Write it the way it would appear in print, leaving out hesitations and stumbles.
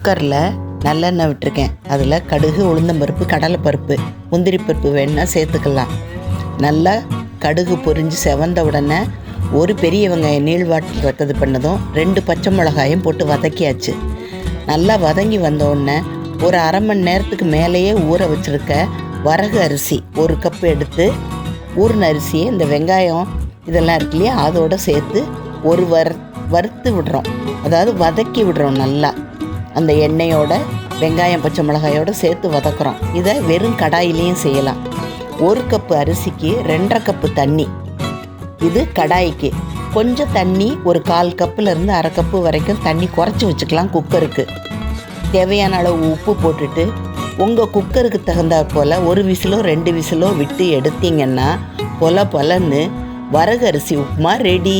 குக்கரில் நல்லெண்ணெய் விட்டுருக்கேன். அதில் கடுகு, உளுந்தம்பருப்பு, கடலைப்பருப்பு, முந்திரி பருப்பு வேணுன்னா சேர்த்துக்கலாம். நல்லா கடுகு பொரிஞ்சு செவந்த உடனே ஒரு பெரிய வெங்காயம் நீள்வாட்டில் வத்தது பண்ணதும் 2 பச்சை மிளகாயும் போட்டு வதக்கியாச்சு. நல்லா வதங்கி வந்த உடனே ஒரு அரை மணி நேரத்துக்கு மேலேயே ஊற வச்சுருக்க வரகு அரிசி 1 கப்பு எடுத்து ஊறின அரிசியை இந்த வெங்காயம் இதெல்லாம் இருக்கு இல்லையா அதோடு சேர்த்து ஒரு வறுத்து விடுறோம். அதாவது வதக்கி விடுறோம். நல்லா அந்த எண்ணெயோட வெங்காயம் பச்சை மிளகாயோடு சேர்த்து வதக்குறோம். இதை வெறும் கடாயிலையும் செய்யலாம். 1 கப்பு அரிசிக்கு 2.5 கப்பு தண்ணி. இது கடாய்க்கு. கொஞ்சம் தண்ணி ஒரு 1/4 கப்புலேருந்து அரை கப்பு வரைக்கும் தண்ணி குறைச்சி வச்சுக்கலாம். குக்கருக்கு தேவையான அளவு உப்பு போட்டுட்டு உங்கள் குக்கருக்கு தகுந்தா போல் 1 விசிலோ 2 விசிலோ விட்டு எடுத்தீங்கன்னா பொலன்னு வரகு அரிசி உப்புமா ரெடி.